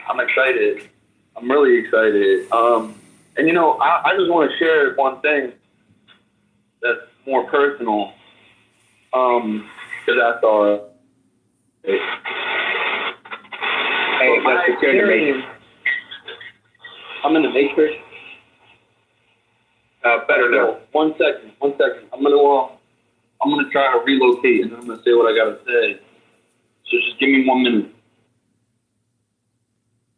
I'm excited. I'm really excited. And I just want to share one thing that's more personal. Because that's our. Hey, that's security matrix. I'm in the matrix. Better now. One second. I'm gonna try to relocate and then I'm gonna say what I gotta say. So just give me 1 minute.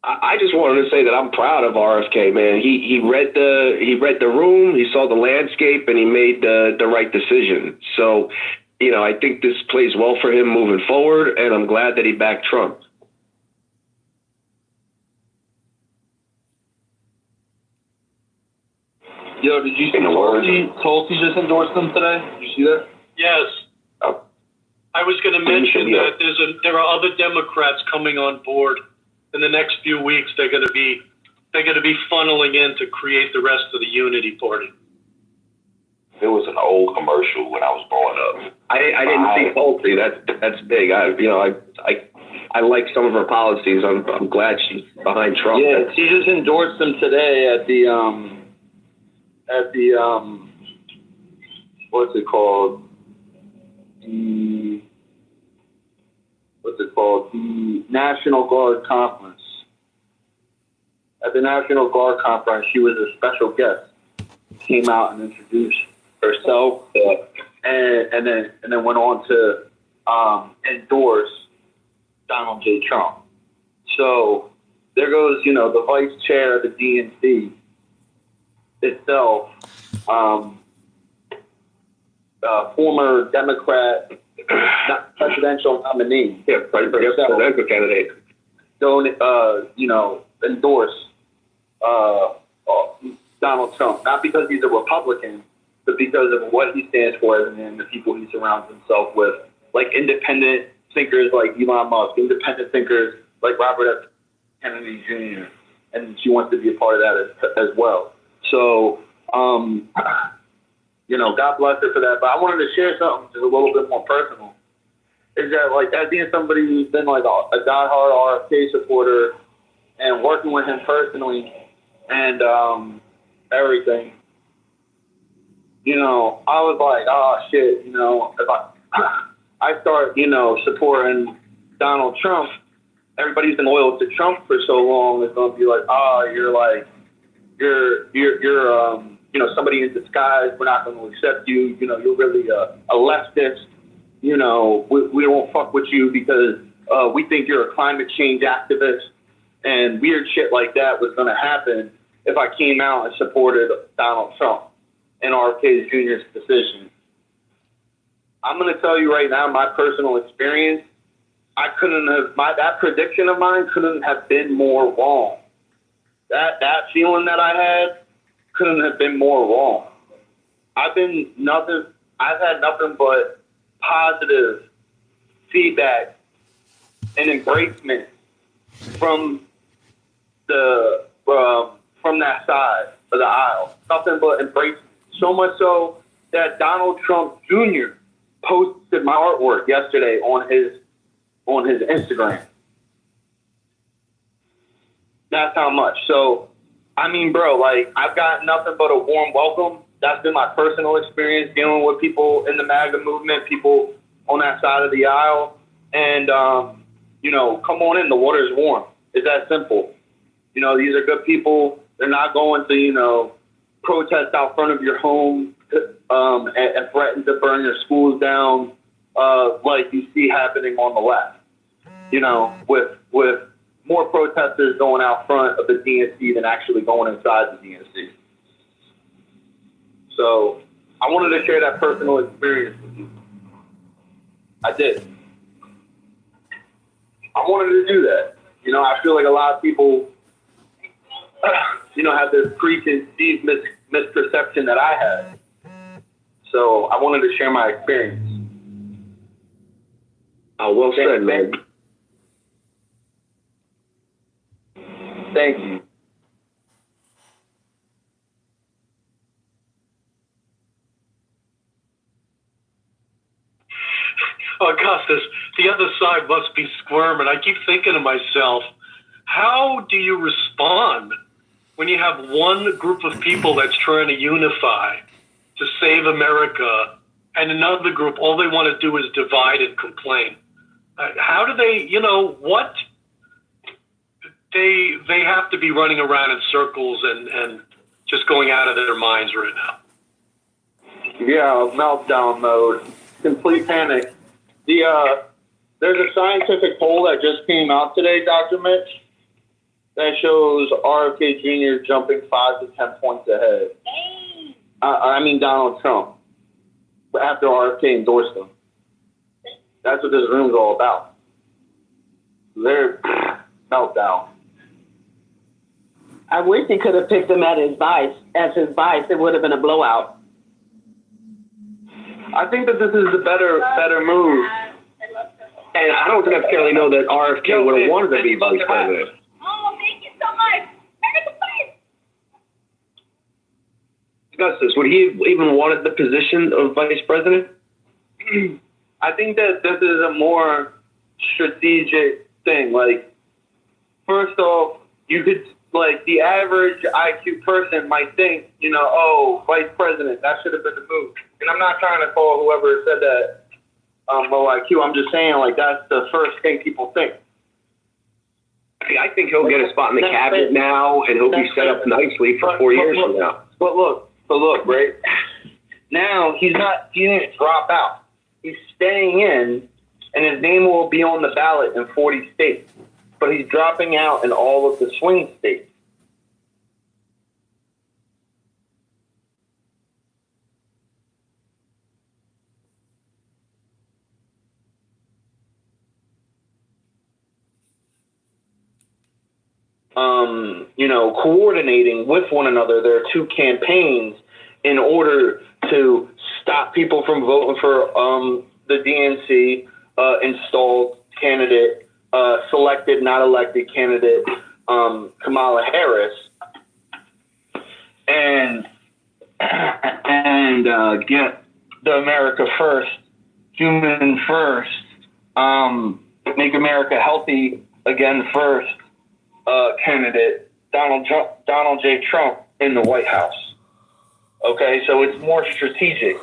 I just wanted to say that I'm proud of RFK, man. He read the room, he saw the landscape, and he made the right decision. So, I think this plays well for him moving forward, and I'm glad that he backed Trump. Yo, did you see Tulsi just endorsed them today? Did you see that? Yes. Oh. I was going to mention that there are other Democrats coming on board in the next few weeks. They're going to be funneling in to create the rest of the Unity Party. It was an old commercial when I was growing up. I didn't see Tulsi. That's big. I like some of her policies. I'm glad she's behind Trump. Yeah, she just endorsed them today at the what's it called? The National Guard Conference. At the National Guard Conference, she was a special guest. Came out and introduced herself, and then went on to endorse Donald J. Trump. So there goes, the vice chair of the DNC itself, former Democrat presidential nominee. Yeah, presidential candidate. Don't endorse Donald Trump, not because he's a Republican, but because of what he stands for and the people he surrounds himself with, like independent thinkers like Elon Musk, independent thinkers like Robert F. Kennedy Jr., and she wants to be a part of that as well. So, God bless her for that. But I wanted to share something just a little bit more personal. Is that, like, as being somebody who's been, like, a diehard RFK supporter and working with him personally and everything, I was like, oh, shit, if I start, supporting Donald Trump, everybody's been loyal to Trump for so long, it's going to be like, you're somebody in disguise. We're not going to accept you. You're really a leftist. We don't fuck with you because we think you're a climate change activist. And weird shit like that was going to happen if I came out and supported Donald Trump and RFK Jr.'s decision. I'm going to tell you right now, my personal experience, that prediction of mine couldn't have been more wrong. That feeling that I had couldn't have been more wrong. I've had nothing but positive feedback and embracement from that side of the aisle. Nothing but embracement. So much so that Donald Trump Jr. posted my artwork yesterday on his Instagram. That's how much. So, bro, like, I've got nothing but a warm welcome. That's been my personal experience dealing with people in the MAGA movement, people on that side of the aisle. And, come on in. The water is warm. It's that simple. These are good people. They're not going to, protest out front of your home and threaten to burn your schools down like you see happening on the left. With more protesters going out front of the DNC than actually going inside the DNC. So I wanted to share that personal experience with you. I did. I wanted to do that. I feel like a lot of people, have this preconceived misperception that I had. So I wanted to share my experience. Well said, man. Thank you. Augustus, the other side must be squirming. I keep thinking to myself, how do you respond when you have one group of people that's trying to unify to save America, and another group, all they want to do is divide and complain? How do they, what? They have to be running around in circles and just going out of their minds right now. Yeah, meltdown mode, complete panic. There's a scientific poll that just came out today, Dr. Mitch, that shows RFK Jr. jumping 5 to 10 points ahead. I mean Donald Trump, after RFK endorsed him. That's what this room's all about. Their meltdown. I wish he could have picked him as his vice. It would have been a blowout. I think that this is the better move. And I don't necessarily know that RFK would have wanted to be vice president. Oh, thank you so much. Discuss this. Would he even wanted the position of vice president? I think that this is a more strategic thing. Like, first off, you could, like, the average IQ person might think, oh, vice president, that should have been the move. And I'm not trying to call whoever said that low IQ. I'm just saying, like, that's the first thing people think. I think he'll get a spot in the cabinet now, and he'll be set up nicely for 4 years from now. But look, right? Now he didn't drop out. He's staying in, and his name will be on the ballot in 40 states. But he's dropping out in all of the swing states. Coordinating with one another. There are two campaigns in order to stop people from voting for the DNC installed candidate, selected, not elected candidate, Kamala Harris, and get the America First, human first, make America healthy again first candidate, Donald J. Trump, in the White House. Okay, so it's more strategic.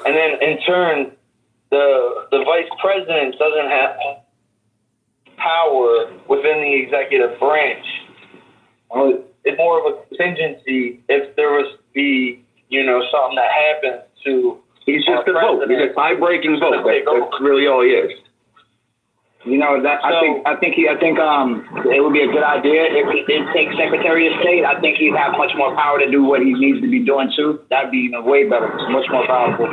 And then in turn, the vice president doesn't have power within the executive branch. It's more of a contingency if there was to be, something that happens to. He's just a vote. He's a tie-breaking vote. That's really all he is. I think it would be a good idea if he did take Secretary of State. I think he'd have much more power to do what he needs to be doing too. That'd be even way better. It's much more powerful.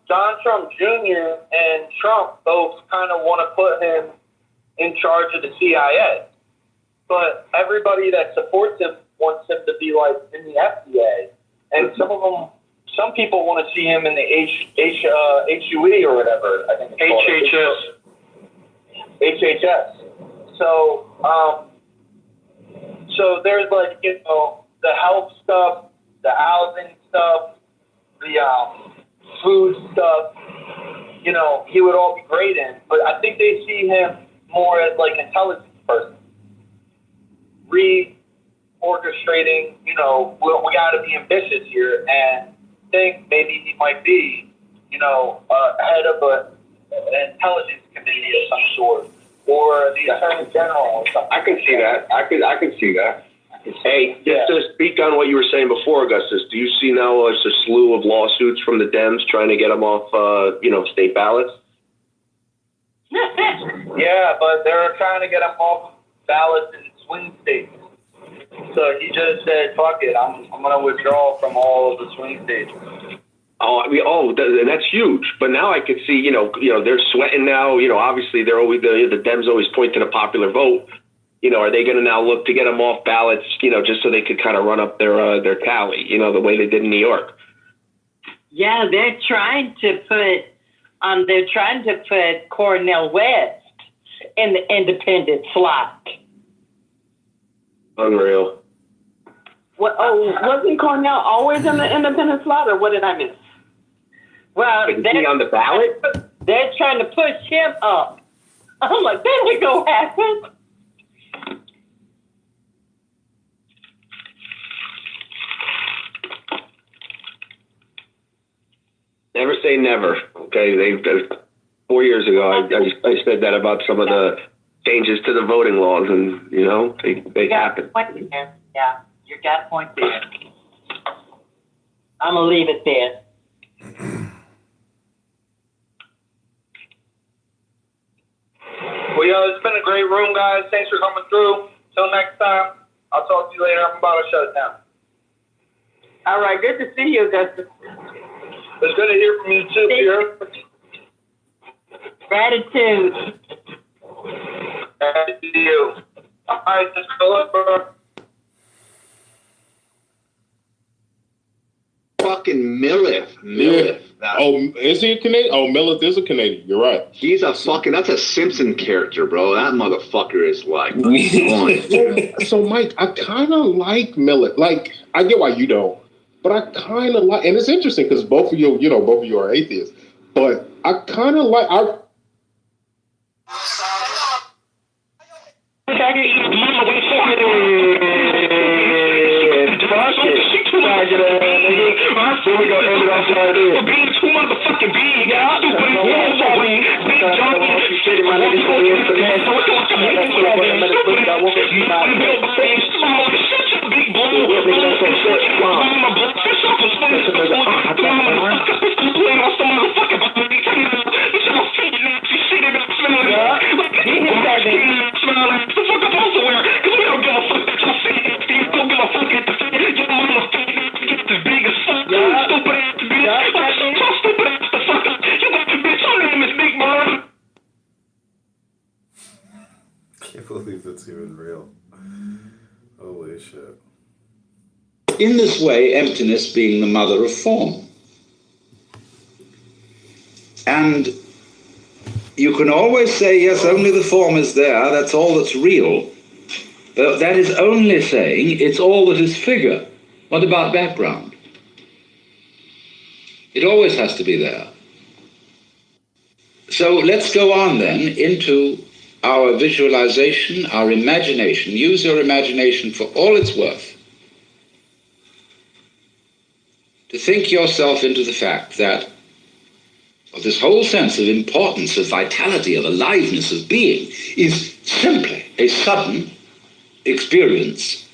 Don Trump Jr. and Trump both kind of want to put him in charge of the CIA, but everybody that supports him wants him to be like in the FDA, and some people want to see him in the HUE or whatever. I think it's called. HHS. So there's like, the health stuff, the housing stuff, the food stuff, he would all be great in. But I think they see him more as like intelligence person. Orchestrating, we got to be ambitious here, and think maybe he might be, head of an intelligence committee of some sort, or the attorney general or something. I can see that. I can see that. Hey, just to speak on what you were saying before, Augustus, do you see now a slew of lawsuits from the Dems trying to get them off, state ballots? Yeah, but they're trying to get them off ballots in swing states. So he just said, "Fuck it, I'm going to withdraw from all of the swing states." And that's huge. But now I could see, they're sweating now. Obviously they're always the Dems always point to the popular vote. Are they going to now look to get them off ballots? Just so they could kind of run up their tally. The way they did in New York. Yeah, they're trying to put Cornel West in the independent slot. Unreal. Wasn't Cornell always in the independent slot, or what did I miss? Well, Is he on the ballot? They're trying to push him up I'm like, that ain't gonna happen. Never say never. Okay, 4 years ago, I said that about some of the changes to the voting laws, and you know they happen. Yeah, you got a point there. I'm gonna leave it there. Well, yo, it's been a great room, guys. Thanks for coming through. Till next time, I'll talk to you later. I'm about to shut it down. All right, good to see you, Augustus. It's good to hear from you too, Pierre. Gratitude. Thank you. All right, just go up. Fucking Millith. Yeah. Oh, is he a Canadian? Oh, Millith is a Canadian. You're right. He's a fucking, that's a Simpson character, bro. That motherfucker is like, So, Mike, I kind of like Millith. Like, I get why you don't, but I kind of like, and it's interesting because both of you are atheists, but I kind of like, Here we go, end it off right there. For being too motherfucking big, stupid big junkie, shit, my niggas go in for that. So what the Can't believe that's even real. Holy shit. In this way, emptiness being the mother of form. And you can always say, yes, only the form is there, that's all that's real. But that is only saying it's all that is figure. What about background? It always has to be there. So let's go on then into our visualization, our imagination. Use your imagination for all it's worth. To think yourself into the fact that this whole sense of importance, of vitality, of aliveness, of being is simply a sudden experience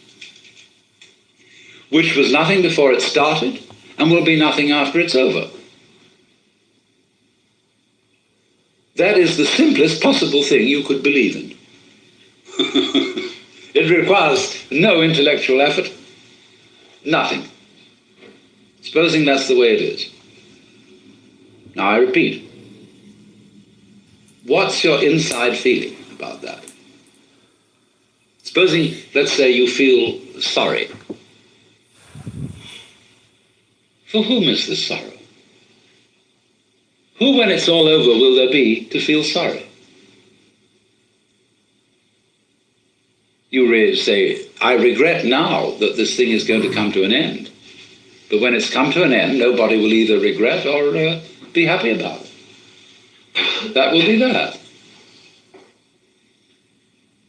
which was nothing before it started and will be nothing after it's over. That is the simplest possible thing you could believe in. It requires no intellectual effort, nothing. Supposing that's the way it is. Now I repeat, what's your inside feeling about that? Supposing, let's say, you feel sorry. For whom is this sorrow? Who, when it's all over, will there be to feel sorry? You really say, I regret now that this thing is going to come to an end. But when it's come to an end, nobody will either regret or be happy about it. That will be that.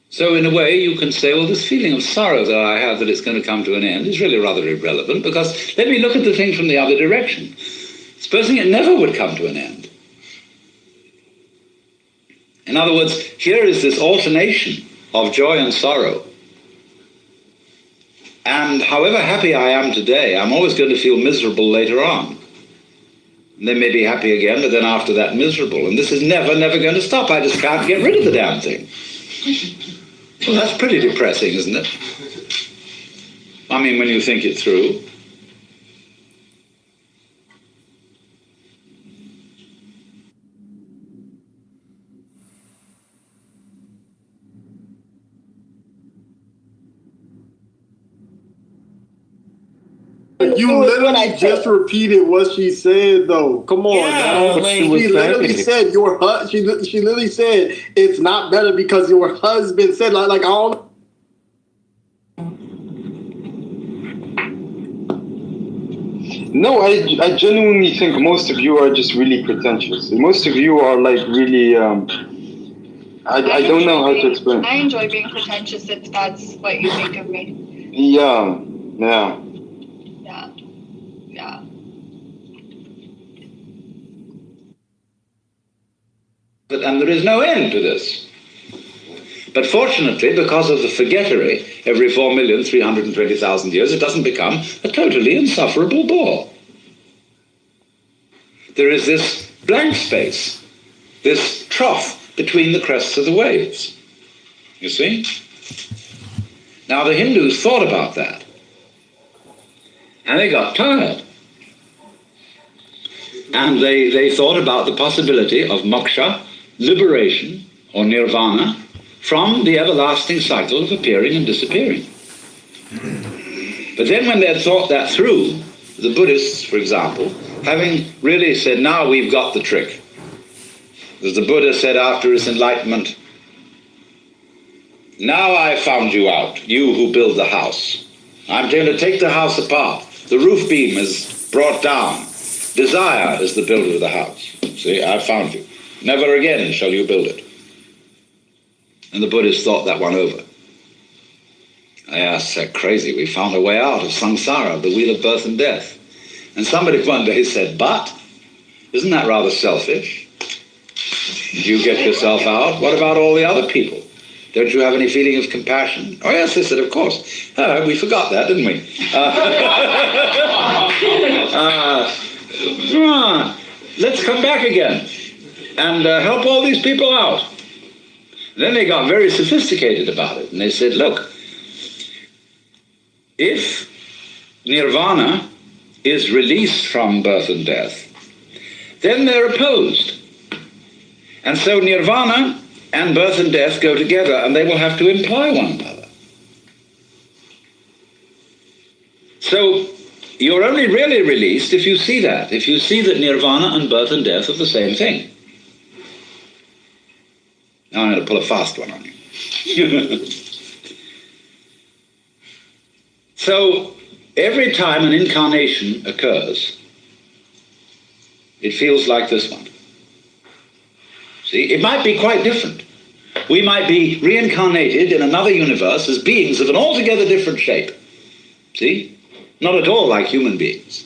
So in a way, you can say, well, this feeling of sorrow that I have that it's going to come to an end is really rather irrelevant, because let me look at the thing from the other direction. Supposing it never would come to an end. In other words, here is this alternation of joy and sorrow. And however happy I am today, I'm always going to feel miserable later on. And then maybe happy again, but then after that miserable. And this is never going to stop. I just can't get rid of the damn thing. Well, that's pretty depressing, isn't it? I mean, when you think it through. You literally just repeated what she said, though. Come on, now. She literally said your she literally said it's not better because your husband said like all. No, I genuinely think most of you are just really pretentious. Most of you are like really I don't know how to explain. I enjoy being pretentious if that's what you think of me. Yeah. Yeah. And there is no end to this. But fortunately, because of the forgettery, every 4,320,000 years, it doesn't become a totally insufferable bore. There is this blank space, this trough between the crests of the waves. You see? Now the Hindus thought about that. And they got tired. And they thought about the possibility of moksha, liberation, or nirvana, from the everlasting cycle of appearing and disappearing. But then when they had thought that through, the Buddhists, for example, having really said, now we've got the trick. As the Buddha said after his enlightenment, now I've found you out, you who build the house. I'm going to take the house apart. The roof beam is brought down. Desire is the builder of the house. See, I've found you. Never again shall you build it. And the Buddhists thought that one over. I asked, they're crazy. We found a way out of samsara, the wheel of birth and death. And somebody one day said, but, isn't that rather selfish? You get yourself out. What about all the other people? Don't you have any feeling of compassion? Oh, yes, they said, of course. We forgot that, didn't we? Let's come back again and help all these people out. Then they got very sophisticated about it, and they said, look, if nirvana is released from birth and death, then they're opposed. And so nirvana and birth and death go together, and they will have to imply one another. So you're only really released if you see that nirvana and birth and death are the same thing. Now I'm going to pull a fast one on you. So every time an incarnation occurs, it feels like this one. See, it might be quite different. We might be reincarnated in another universe as beings of an altogether different shape. See? Not at all like human beings.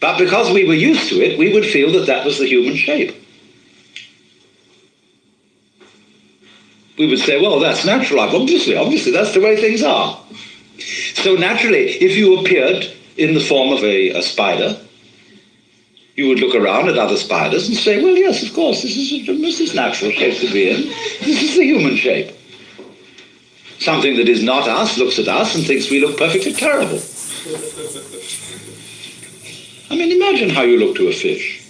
But because we were used to it, we would feel that that was the human shape. We would say, well, that's natural. Obviously, that's the way things are. So naturally, if you appeared in the form of a spider, you would look around at other spiders and say, well, yes, of course, this is natural shape to be in. This is the human shape. Something that is not us looks at us and thinks we look perfectly terrible. I mean, imagine how you look to a fish.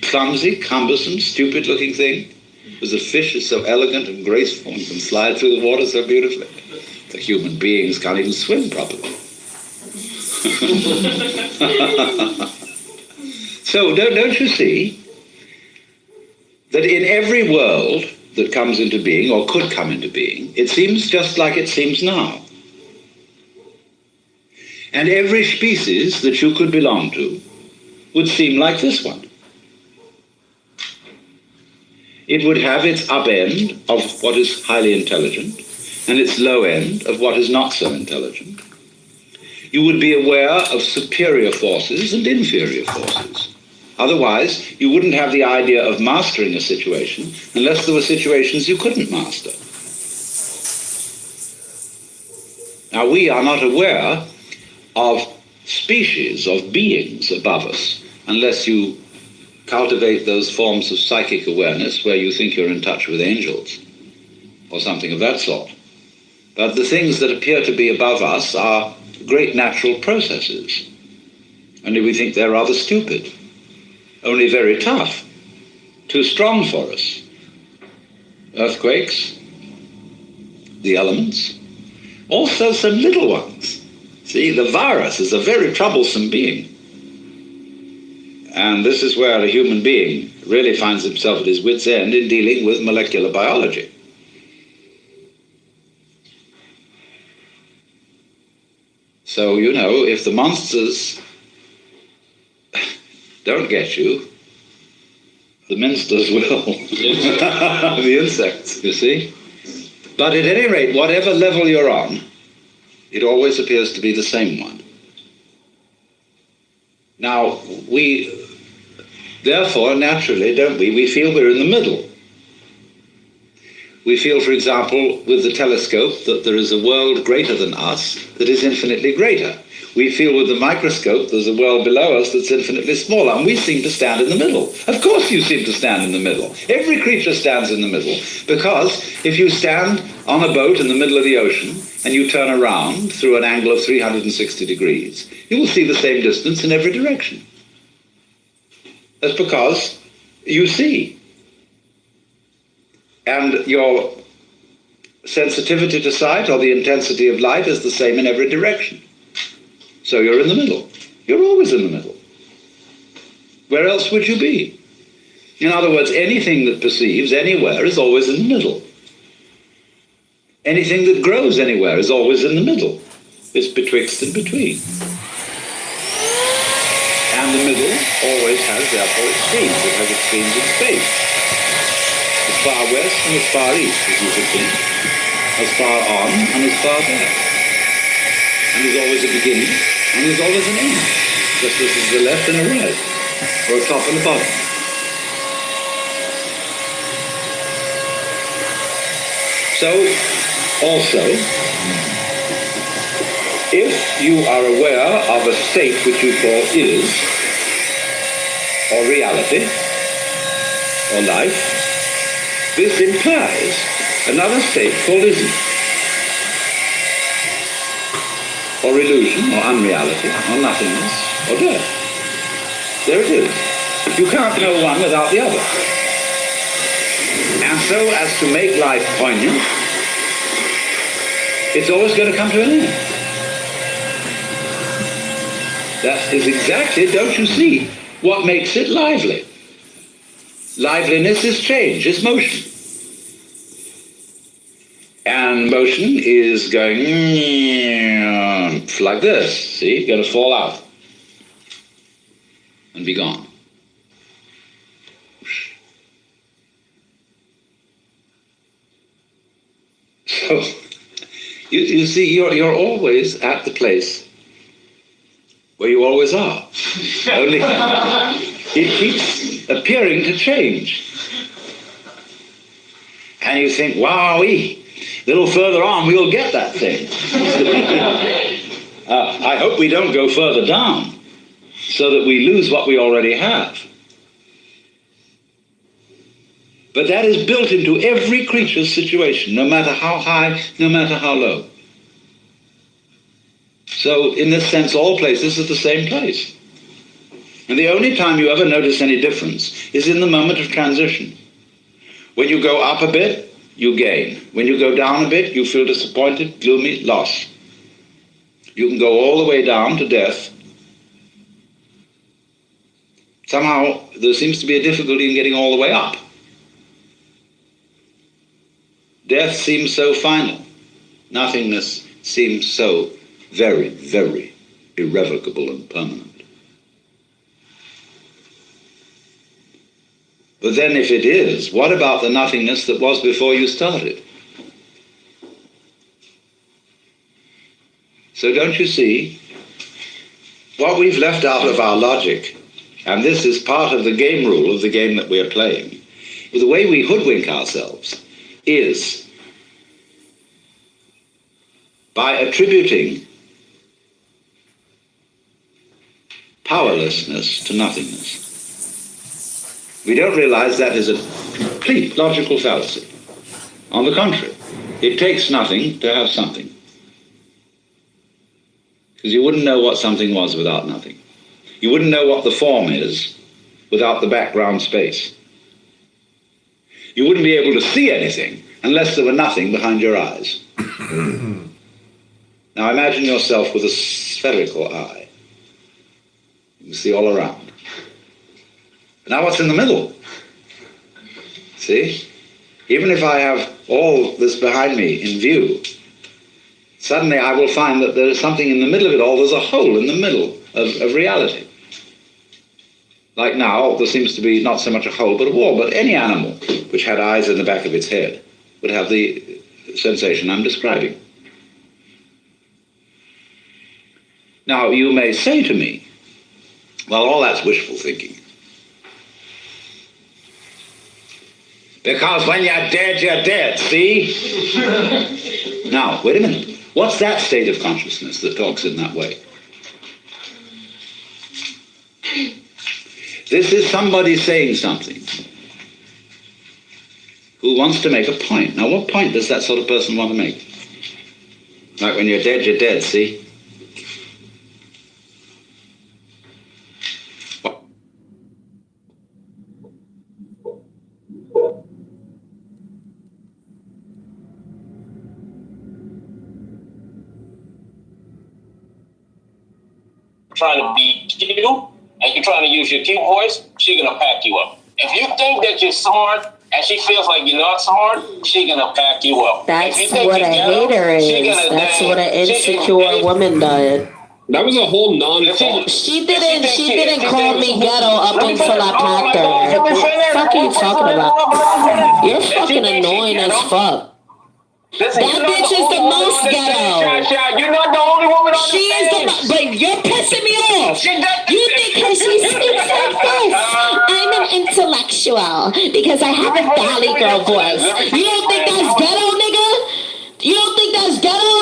Clumsy, cumbersome, stupid-looking thing. Because a fish is so elegant and graceful and can slide through the water so beautifully. The human beings can't even swim properly. So don't you see that in every world that comes into being, or could come into being, it seems just like it seems now. And every species that you could belong to would seem like this one. It would have its up end of what is highly intelligent and its low end of what is not so intelligent. You would be aware of superior forces and inferior forces. Otherwise, you wouldn't have the idea of mastering a situation unless there were situations you couldn't master. Now, we are not aware of species, of beings above us, unless you cultivate those forms of psychic awareness where you think you're in touch with angels or something of that sort. But the things that appear to be above us are great natural processes. Only we think they're rather stupid, only very tough, too strong for us. Earthquakes, the elements, also some little ones. See, the virus is a very troublesome being. And this is where a human being really finds himself at his wit's end in dealing with molecular biology. So, you know, if the monsters don't get you, The minsters will. The insects, you see. But at any rate, whatever level you're on, it always appears to be the same one. Now, we, therefore, naturally, don't we? We feel we're in the middle. We feel, for example, with the telescope, that there is a world greater than us that is infinitely greater. We feel with the microscope there's a world below us that's infinitely smaller, and we seem to stand in the middle. Of course you seem to stand in the middle. Every creature stands in the middle, because if you stand on a boat in the middle of the ocean and you turn around through an angle of 360 degrees, you will see the same distance in every direction. That's because you see. And your sensitivity to sight or the intensity of light is the same in every direction. So you're in the middle. You're always in the middle. Where else would you be? In other words, anything that perceives anywhere is always in the middle. Anything that grows anywhere is always in the middle. It's betwixt and between. And the middle always has, therefore, extremes. It has extremes in space. As far west and as far east, as you could think. As far on and as far back. And there's always a beginning, and there's always an end. Just as there's a left and a right, or a top and a bottom. So, also, if you are aware of a state which you call is, or reality, or life, this implies another state called isn't, or illusion, or unreality, or nothingness, or death. There it is. You can't know one without the other. And so as to make life poignant, it's always going to come to an end. That is exactly, don't you see, what makes it lively. Liveliness is change, is motion. And motion is going like this, see? Going to fall out and be gone. So, you see, you're always at the place where you always are. Only it keeps appearing to change. And you think, wowee. A little further on, we'll get that thing. I hope we don't go further down so that we lose what we already have. But that is built into every creature's situation, no matter how high, no matter how low. So, in this sense, all places are the same place. And the only time you ever notice any difference is in the moment of transition. When you go up a bit, you gain. When you go down a bit, you feel disappointed, gloomy, lost. You can go all the way down to death. Somehow, there seems to be a difficulty in getting all the way up. Death seems so final. Nothingness seems so very, very irrevocable and permanent. But then if it is, what about the nothingness that was before you started? So don't you see, what we've left out of our logic, and this is part of the game rule of the game that we're playing, the way we hoodwink ourselves is by attributing powerlessness to nothingness. We don't realize that is a complete logical fallacy. On the contrary, it takes nothing to have something. Because you wouldn't know what something was without nothing. You wouldn't know what the form is without the background space. You wouldn't be able to see anything unless there were nothing behind your eyes. Now imagine yourself with a spherical eye. You can see all around. Now what's in the middle? See? Even if I have all this behind me in view, suddenly I will find that there is something in the middle of it all. There's a hole in the middle of reality. Like now, there seems to be not so much a hole but a wall, but any animal which had eyes in the back of its head would have the sensation I'm describing. Now, you may say to me, well, all that's wishful thinking. Because when you're dead, see? Now, wait a minute. What's that state of consciousness that talks in that way? This is somebody saying something who wants to make a point. Now, what point does that sort of person want to make? Like when you're dead, see? Trying to be you, and you're trying to use your cute voice, she's gonna pack you up. If you think that you're smart and she feels like you're not smart, she's gonna pack you up. That's what a hater is. That's what an insecure woman does. That was a whole non-fault. She didn't call me ghetto up until I packed her. What the fuck are you talking about? You're fucking annoying as fuck. That bitch is the most ghetto. You're not the only woman on She is the most, but you're pissing me off. You think because she speaks like this, I'm an intellectual because I have a valley girl voice. You don't think that's ghetto, nigga? You don't think that's ghetto?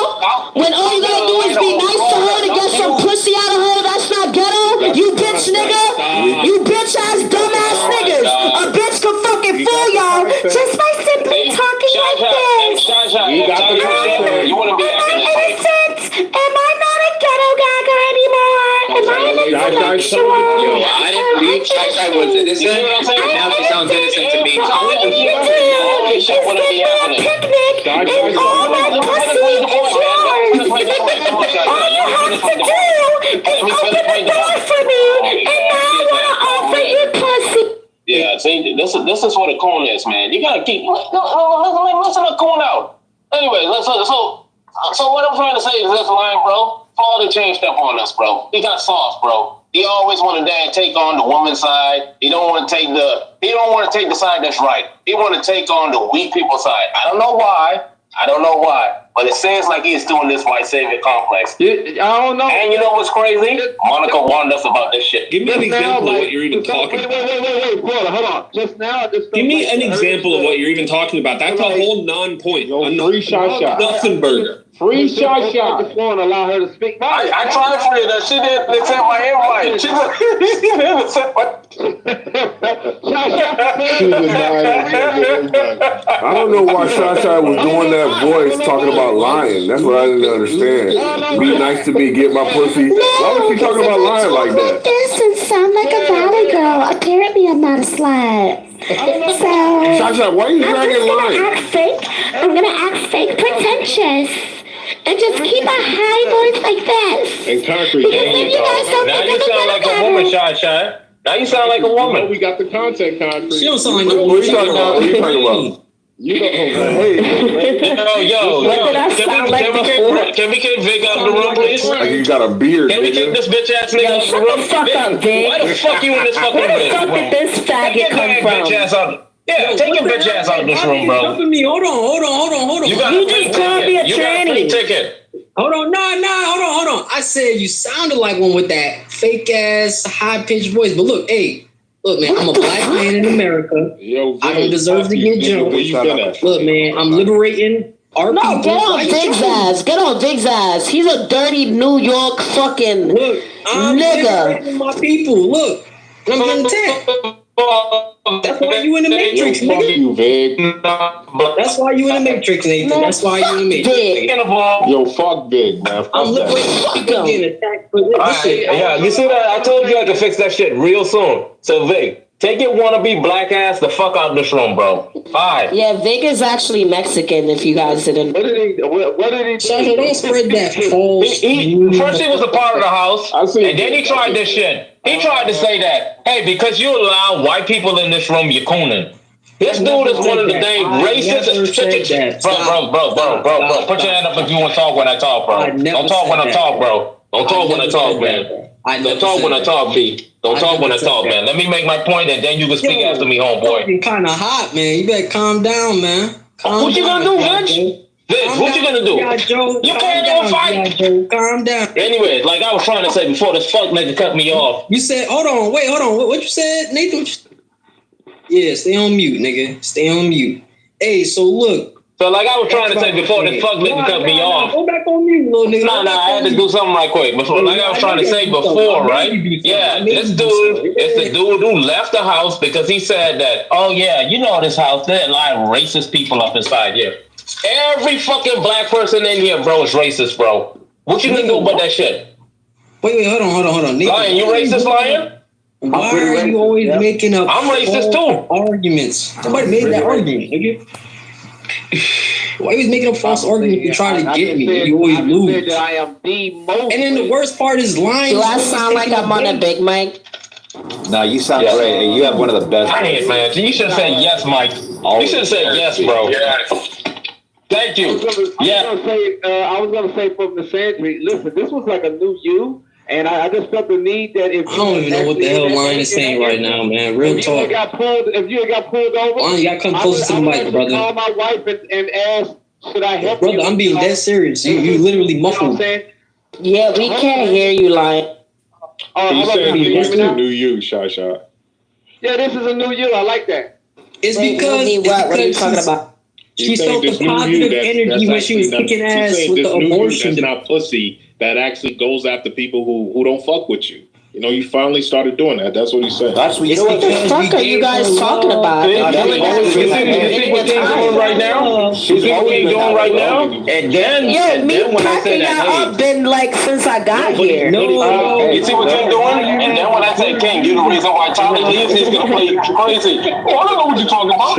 When all you gotta do is be nice to her to get some pussy out of her, that's not ghetto? You bitch nigga? You bitch ass dumbass niggas. A bitch can fucking fool y'all just by simply talking like this. You got the concept. You want to be innocent? Am I not a ghetto gaga anymore? Am I an intellectual? I didn't believe Shy was innocent. Now she sounds innocent to me. All you do is get me a picnic and all that pussy is yours. All you have to do is open the door for me, and now I want to offer you pussy. Yeah, see, this is what a coon is, man. You gotta keep listen to coon out. Anyway, so what I'm trying to say is this line, bro. Florida changed up on us, bro. He got soft, bro. He always want to take on the woman's side. He don't want to take the side that's right. He want to take on the weak people's side. I don't know why. But it seems like he's doing this white savior complex. I don't know. And you know what's crazy? Monica warned us about this shit. Give me an example of what you're even talking about. Wait, hold on. Just now, Give me an example of what you're even talking about. That's a whole non-point. Free shot. Nothing burger. Free shot. The floor and allow her to speak. I tried for it. She didn't accept my invite. She didn't accept my... I don't know why Shasha was doing that voice talking about lying. That's what I didn't understand. Be nice to me, get my pussy. Why was she talking about lying like that? This and sound like a valley girl. Apparently, I'm not a slut. So, Shasha, why are you dragging lying? I'm gonna act fake pretentious. And just keep a high voice like this. And concrete. Because then you guys don't Now think you sound like a woman, Shy. Now you sound like a woman. We got the content, concrete. She don't sound like a woman. What are you talking about? What are you talking about? You don't. Can we kick Vic out of the room, please? Like you got a beard. Can we kick this bitch ass nigga out of the room? Why the fuck you in this fucking room? Where the fuck did this faggot come from? Yeah, take your bitch ass out of this room, bro. Hold on. You just called me a tranny. Ticket. Hold on. I said you sounded like one with that fake ass high pitched voice. But look, man, I'm a black man in America. I don't deserve to get jumped. Look, man, I'm liberating our people. No, get on Diggs' ass. Get on Diggs' ass. He's a dirty New York fucking I'm nigga. liberating my people. Look, I'm getting attacked. That's why you in the Matrix, nigga. Fuck you, Vic. That's why you in the Matrix, Nathan. That's why you in the Matrix. Yo, fuck Vic, man. I'm liberating people getting attacked for this shit. Yeah, you see that? I told you I could fix that shit real soon. So, Vic, take your wannabe black ass the fuck out of this room, bro. Bye. Yeah, Vic is actually Mexican, if you guys didn't. What did he Shasha, don't spread that false. First he was a part of the house, and then he tried this shit. He tried to say that, hey, because you allow white people in this room, you're cooning. This dude is one of the dang racist. Bro. Put your hand up if you want to talk when I talk, bro. Don't talk when I talk, bro. Don't talk when I talk, man. Don't talk when I talk, B. Don't talk when I talk, man. Let me make my point, and then you can speak after me, homeboy. You're kind of hot, man. You better calm down, man. What you gonna do, Vince? Vince, what you gonna do? You can't do a fight. Calm down. Anyways, like I was trying to say before this fuck nigga cut me off. You said, hold on. What you said, Nathan? Yeah, stay on mute, nigga. Stay on mute. Hey, so look. So like I was trying to say before this fuck nigga cut me off. Go back on mute, little nigga. No, I had to do something right quick. Before, like I was trying to say before, right? Yeah, this dude is the dude who left the house because he said that, oh yeah, you know this house, there are a lot of racist people up inside here. Every fucking black person in here, bro, is racist, bro. What you gonna do about that shit? Wait, hold on. Lion, you racist, Lion? Why are you always making up I'm racist too. Arguments? Somebody made that argument, nigga. Why you making up false arguments to try to get me? You always lose. I am the most. And then the worst part is lying. Do I sound like I'm on a big mic? No, you sound great. And you have one of the best. Hey, man, you should have said yes, Mike. You should have said yes, bro. Thank you. I was gonna say from the Sandry, listen, this was like a new you. And I just felt the need that if I don't even know what the hell Lion is saying right now, man. Real talk. If you got pulled over, Lion, you gotta come closer to the mic, brother. Call my wife and ask, should I help brother, I'm being dead serious. You literally muffled. Yeah, we can't hear you, Lion. You said this is a new you, Shy. Yeah, this is a new you. I like that. It's because what are you talking about? She felt the positive energy when she was kicking ass with the abortion. That's not pussy. That actually goes after people who don't fuck with you. You know, you finally started doing that. That's what he said. That's what you know. What the fuck are you guys talking about? You see what King's doing right now? She's what King's doing right now? And then, when I say that, up been like since I got here. You see what King doing? And then when I say King, you're the reason why Tommy leaves. He's gonna play crazy. Oh, I don't know what you're talking about.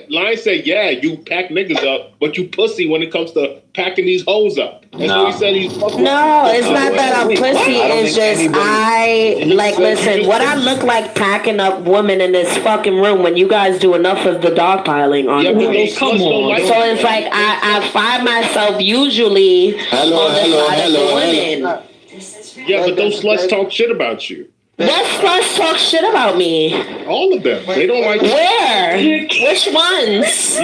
Lion said, yeah, you pack niggas up, but you pussy when it comes to packing these hoes up. That's what he said. No, it's not that I'm pussy. It's just listen, what I look like packing up women in this fucking room when you guys do enough of the dogpiling on me. Come on. So it's like I find myself usually on the side of the women. Yeah, but those sluts talk shit about you. What sluts talk shit about me? All of them. They don't like Where? Which ones?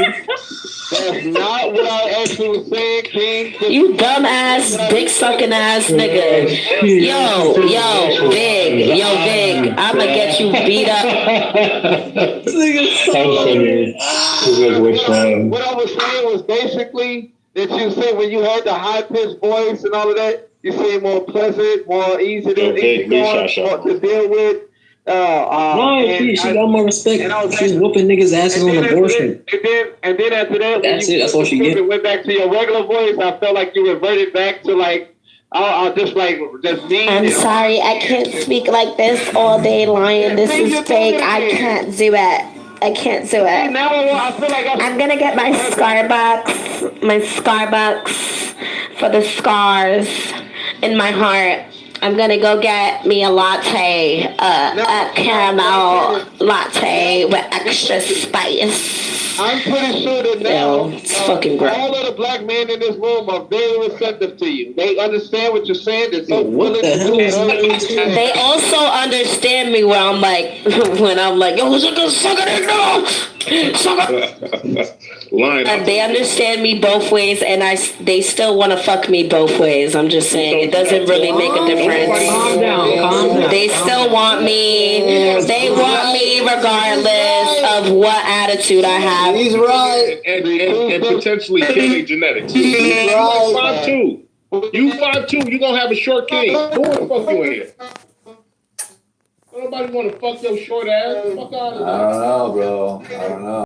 That's not what I actually was saying, King. You dumbass, dick sucking ass nigga. Yo, Big. I'ma get you beat up. What I was saying was basically that you said when you had the high pitched voice and all of that, you seem more pleasant, more easy to deal with. She got more respect. She's whooping niggas' asses on abortion. And then after that, that's all she get. Went back to your regular voice. I felt like you reverted back to I'll just me. I'm sorry, I can't speak like this all day, Lion. This is fake. I can't do it. I can't do it. Now I feel like I'm gonna get my Starbucks for the scars in my heart. I'm gonna go get me a latte, a caramel latte with extra spice. I'm pretty sure that now it's fucking great. All of the black men in this room are very receptive to you. They understand what you're saying. They're so willing to do it. They also understand me when I'm like, yo, suck it now. And they understand me both ways, and they still want to fuck me both ways. I'm just saying, it doesn't really make a difference. Calm down. They still want me. They want me regardless of what attitude I have. He's right. And potentially Kenny genetics. He's right. 5'2". You 5'2", you gonna have a short Kenny. Who the fuck you in here? Nobody want to fuck your short ass. Fuck out of here. I don't know, bro. I don't know.